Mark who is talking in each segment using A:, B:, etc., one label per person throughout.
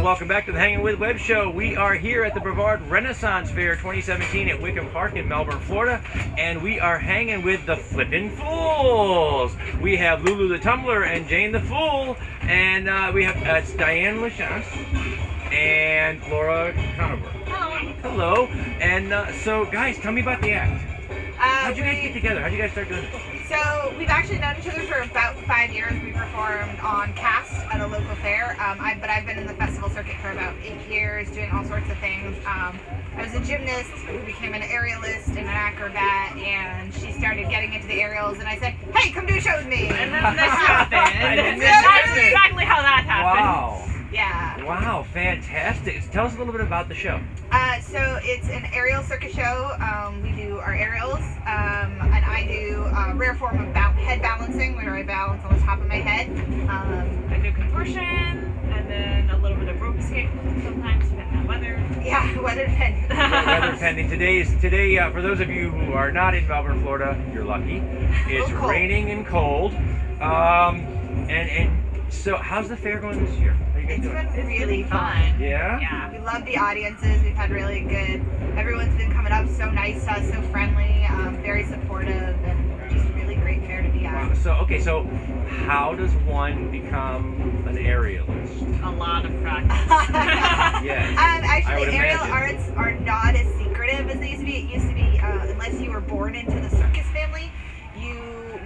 A: Welcome back to the Hangin with Web Show. We are here at the Brevard Renaissance Fair 2017 at Wickham Park in Melbourne, Florida, and we are hanging with the Flippin' Fools. We have Lulu the Tumbler and Jane the Fool, and we have it's Diane Lachance and Laura Conover.
B: Hello.
A: Hello. And so, guys, tell me about the act. How'd you guys get together? How'd you guys start doing it?
B: So we've actually known each other for about 5 years. We performed on cast at a local fair, but I've been in the festival circuit for about 8 years, doing all sorts of things. I was a gymnast who became an aerialist and an acrobat, and she started getting into the aerials, and I said, "Hey, come do a show with me."
C: And then this happened. That's exactly how that happened.
A: Wow.
B: Yeah.
A: Wow, fantastic. Tell us a little bit about the show.
B: So it's an aerial circus show. We do our aerials, and I do a rare form of head balancing, where I balance on the top of my head.
C: I do contortion, and then a little bit of rope escape sometimes, depending on weather.
B: Yeah, weather depending.
A: Weather pending. Today, for those of you who are not in Melbourne, Florida, you're lucky. It's raining and cold. So how's the fair going this year?
B: It's been really fun.
A: Yeah?
C: Yeah.
B: We love the audiences. We've had really good. Everyone's been coming up so nice to us, so friendly, very supportive, and just a really great fair to be at.
A: Wow. So how does one become an aerialist?
C: A lot of practice.
A: Yes.
B: Actually, aerial arts are not as secretive as they used to be. It used to be, unless you were born into the circus family, you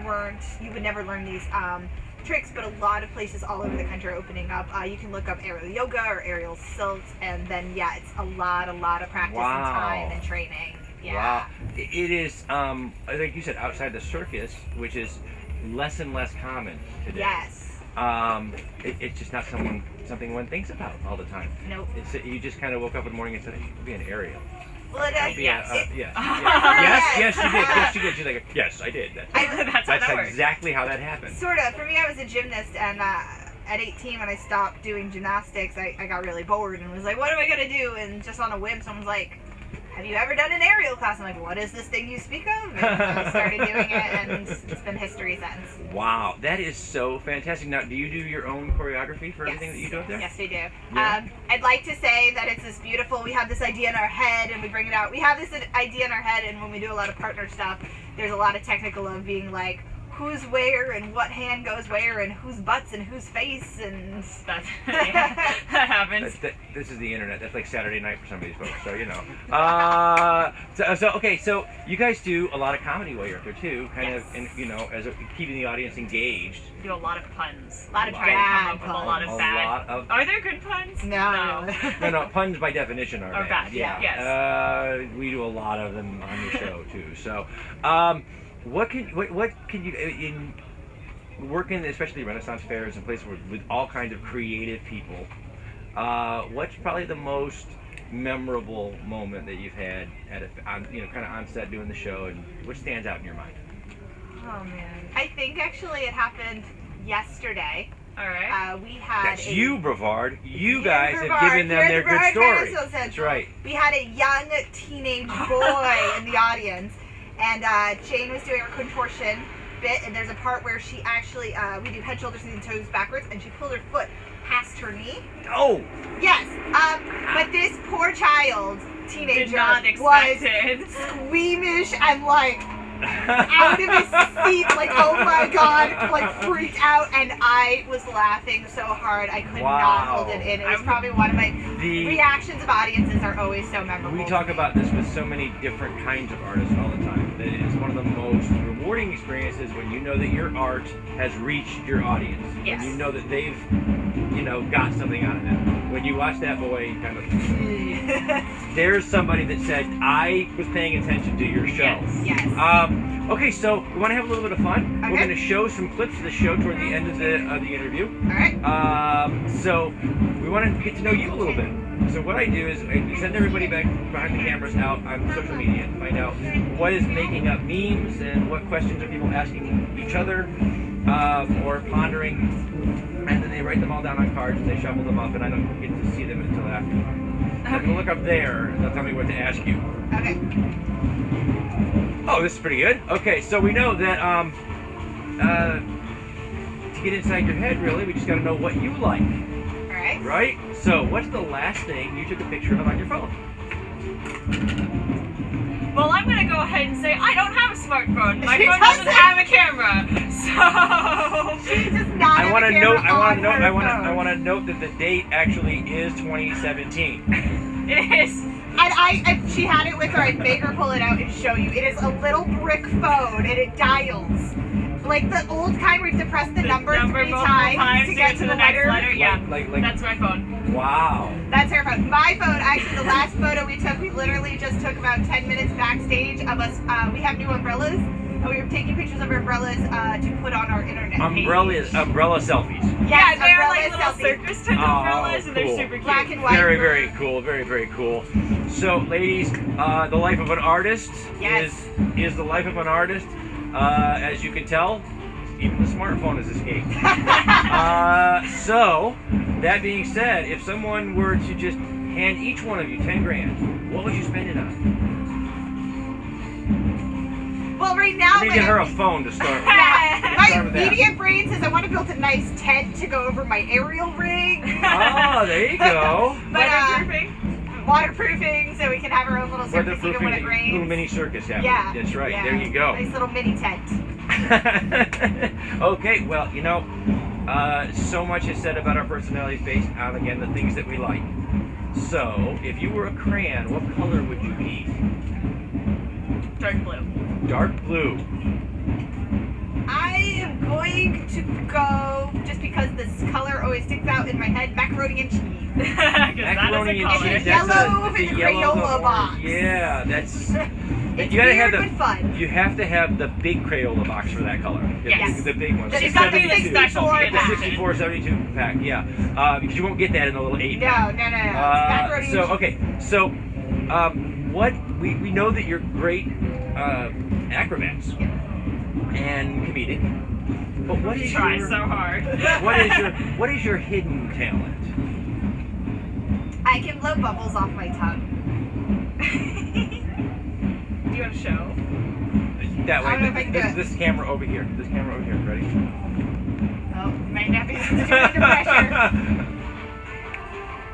B: would never learn these tricks, but a lot of places all over the country are opening up. You can look up aerial yoga or aerial silks, and then it's a lot of practice and time and training. Yeah.
A: Wow. It is, like you said, outside the circus, which is less and less common today.
B: Yes.
A: It's just not something one thinks about all the time.
B: Nope.
A: You just kind of woke up in the morning and said, "Hey, be an aerial."
B: Well, it is.
A: Yes, you did. She's like, "Yes, I did." That's exactly how that happened.
B: Sort of. For me, I was a gymnast, and at 18, when I stopped doing gymnastics, I got really bored and was like, "What am I gonna do?" And just on a whim, someone's like, "Have you ever done an aerial class?" I'm like, "What is this thing you speak of?" And I started doing it, and it's been history since.
A: Wow, that is so fantastic. Now, do you do your own choreography for everything that you do up there?
B: Yes, we do.
A: Yeah.
B: I'd like to say that it's this beautiful, we have this idea in our head and we bring it out. We have this idea in our head, and when we do a lot of partner stuff, there's a lot of technical of being like, who's where and what hand goes where and whose butts and whose face, and
C: that happens.
A: This is the internet. That's like Saturday night for some of these folks, so you know. So you guys do a lot of comedy while you're up there too, kind of, and as keeping the audience engaged.
C: We do a lot of puns.
B: A lot of
C: bad puns.
B: A
C: lot of bad. Are there good puns?
B: No.
A: No. Puns by definition are bad.
C: Yeah. Yes.
A: We do a lot of them on the show too. So, what can you in working, especially Renaissance fairs and places with all kinds of creative people? What's probably the most memorable moment that you've had at kind of on set doing the show, and what stands out in your mind?
B: Oh man, I think actually it happened yesterday.
C: All right.
B: We had.
A: That's you, Brevard. You guys have given them their good story. That's right.
B: We had a young teenage boy in the audience, and Jane was doing her contortion bit, and there's a part where she actually, we do head, shoulders, knees, and toes backwards, and she pulled her foot past her knee.
A: Oh!
B: Yes, but this poor child, teenager,
C: did not expect
B: was
C: it.
B: squeamish and like out of his seat, like, oh my god, like freaked out, and I was laughing so hard I could not hold it in. It was probably one of my reactions of audiences are always so memorable.
A: We talk about this with so many different kinds of artists all the time. That it is one of the most rewarding experiences when you know that your art has reached your audience.
B: Yes.
A: When you know that they've, got something out of it. When you watch that boy kind of, there's somebody that said, I was paying attention to your show.
B: Yes.
A: Okay, so we want to have a little bit of fun.
B: Okay.
A: We're going to show some clips of the show toward the end of the interview.
B: All right.
A: So we want to get to know you a little bit. So what I do is I send everybody back behind the cameras out on social media and find out what is making up memes and what questions are people asking each other or pondering, and then they write them all down on cards and they shuffle them up, and I don't get to see them until after. I'm gonna look up there and they'll tell me what to ask you.
B: Okay.
A: Oh, this is pretty good. Okay, so we know that to get inside your head, really, we just got to know what you like.
B: All right.
A: Right? So, what's the last thing you took a picture of on your phone?
C: Well, I'm gonna go ahead and say I don't have a smartphone. My
B: She
C: phone doesn't
B: doesn't.
C: have a camera, so.
B: She does not have a camera on her
A: I
B: phone.
A: want to note that the date actually is 2017.
C: It is.
B: And if she had it with her, I'd make her pull it out and show you. It is a little brick phone, and it dials. Like the old kind where you have to press the number 3
C: multiple
B: times to get to the
C: next
B: letter.
C: letter. Yeah,
A: Like-
C: that's my phone.
A: Wow.
B: That's her phone. My phone, actually, the last photo we took, we literally just took about 10 minutes backstage of us. We have new umbrellas, and we were taking pictures of our umbrellas to put on our internet page.
A: Umbrella selfies.
B: Yes,
C: Yeah, they're like
B: umbrella
C: little
B: selfie.
C: circus tent
A: Oh,
C: umbrellas, and they're
A: cool.
C: super cute.
B: Black and white.
A: Very cool. Very cool. So, ladies, the life of an artist
B: Yes.
A: is the life of an artist. As you can tell, even the smartphone has escaped. So, that being said, if someone were to just hand each one of you 10 grand, what would you spend it on?
B: Well, right now,
A: I'm gonna get her a phone to start with.
B: yeah,
A: Start
B: my
A: with that.
B: immediate brain says I want to build a nice tent to go over my aerial rig.
A: Oh, there you go.
B: But
C: Weatherproofing.
B: waterproofing, so we can have our own little circus even when it rains.
A: Little mini circus,
B: Yeah,
A: That's right.
B: yeah.
A: There you go.
B: Nice little mini tent.
A: Okay, well, so much is said about our personalities based on, again, the things that we like. So, if you were a crayon, what color would you be?
C: Dark blue.
A: Dark blue.
B: I am going to go, just because this color always sticks out in my head, macaroni and cheese.
A: Macaroni and
B: color.
A: cheese.
B: It's yellow with the Crayola
A: orange.
B: box.
A: Yeah, that's.
B: It's
A: you gotta
B: weird
A: have
B: but fun.
A: You have to have the big Crayola box for that color.
C: Yes.
A: The big one.
B: It's got to be the
A: 72.
B: 64
C: The
A: The
B: pack.
A: 64, 72 pack, yeah. Because you won't get that in the little 8 pack.
B: No. Macaroni and
A: So
B: cheese.
A: okay, so what we know that you're great acrobats and comedic, but what is
C: Try
A: your
C: so hard.
A: what is your hidden talent?
B: I can blow bubbles off my tongue.
C: Do you want to show?
A: That
B: I don't know if I
A: way,
B: can do it.
A: this camera over here. This camera over here. Ready?
B: Oh, might not be too under pressure.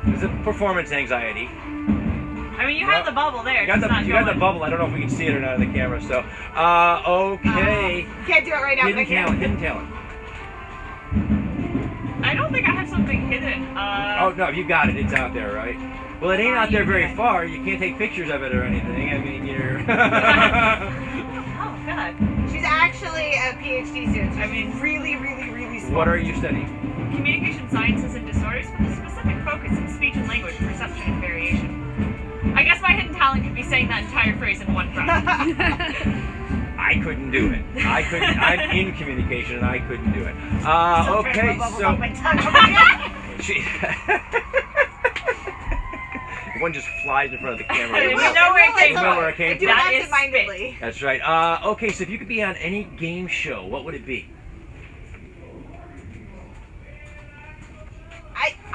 A: There's a performance anxiety.
C: I mean, you have the bubble there.
A: You got the bubble. I don't know if we can see it or not on the camera. So, okay.
B: Can't do it right now. but I can.
A: Hidden talent.
C: I don't think I have something hidden.
A: Oh no, you got it. It's out there, right? Well, it ain't out there very far. You can't take pictures of it or anything. I mean, you're.
C: Oh, God.
B: She's actually a PhD student. So I mean, really smart.
A: What are you studying?
C: Communication sciences and disorders with a specific focus in speech and language perception and variation. I guess my hidden talent could be saying that entire phrase in one breath.
A: I couldn't do it. I'm in communication and I couldn't do it. Okay, so. She. One just flies in front of the camera.
C: We know where it came
A: from.
B: I do it
C: That is
B: absent-mindedly.
A: That's right. Okay, so if you could be on any game show, what would it be?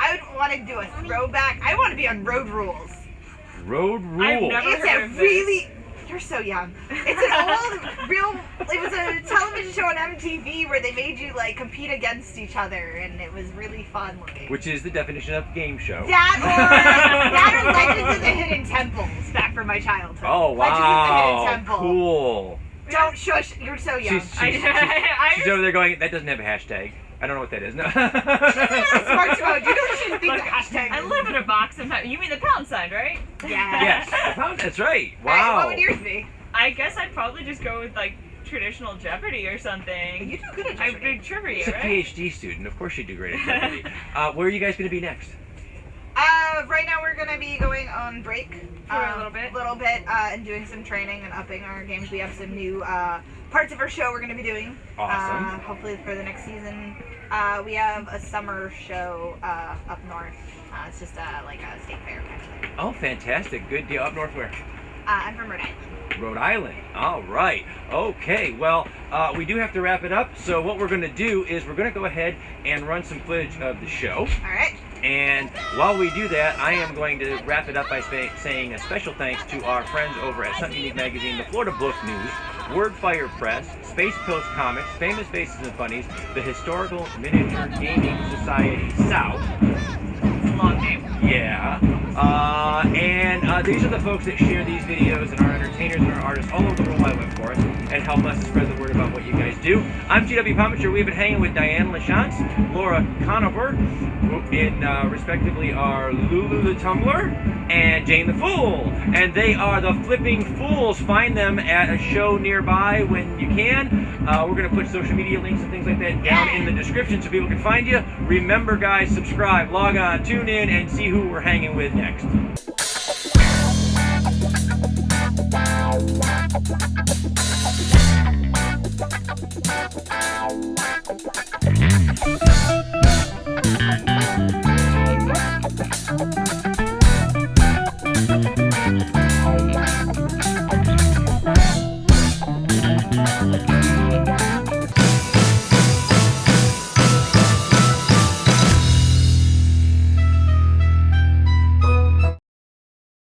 B: I would want to do a throwback. I want to be on Road Rules.
A: Road Rules.
C: I've never
B: It's
C: heard
B: a
C: of this.
B: really. You're so young. It's an old, real. It was a television show on MTV where they made you like compete against each other, and it was really fun looking.
A: Which is the definition of game show.
B: That or Legends of the Hidden Temples back from my childhood.
A: Oh
B: Legends of the
A: wow!
B: Hidden Temple.
A: Cool.
B: Don't shush. You're so young.
A: She's over there going. That doesn't have a hashtag. I don't know what that is. No.
B: Smart mode. You don't even think
C: Look,
B: the hashtag.
C: I live in a box sometimes. You mean the pound sign, right?
B: Yeah.
A: Yes, the pound. That's right.
B: All right,
A: Wow.
B: what would yours be?
C: I guess I'd probably just go with like traditional Jeopardy or something.
B: You do good at
C: I'm
B: Jeopardy.
C: big trivia,
A: She's a
C: right?
A: PhD student. Of course, she'd do great at Jeopardy. Where are you guys going to be next?
B: Right now we're gonna be going on break
C: For a little bit.
B: and doing some training and upping our games. We have some new parts of our show we're gonna be doing.
A: Awesome.
B: Hopefully for the next season. We have a summer show up north It's just like a state fair kind of thing.
A: Oh, fantastic. Good deal. Up north where?
B: I'm from Rhode Island.
A: Rhode Island. All right. Okay. Well, we do have to wrap it up. So what we're going to do is we're going to go ahead and run some footage of the show.
B: All right.
A: And while we do that, I am going to wrap it up by saying a special thanks to our friends over at Something Unique Magazine, the Florida Book News, Wordfire Press, Space Coast Comics, Famous Faces and Funnies, the Historical Miniature Gaming Society South.
C: It's a long name.
A: Yeah. And these are the folks that share these videos and are entertainers and are artists all over the World Wide Web for us and help us spread the word about what you guys do. I'm GW Pomacher. We've been hanging with Diane LaChance, Laura Conover, in respectively are Lulu the Tumbler and Jane the Fool. And they are the Flipping Fools. Find them at a show nearby when you can. We're going to put social media links and things like that down in the description so people can find you. Remember, guys, subscribe, log on, tune in, and see who we're hanging with next.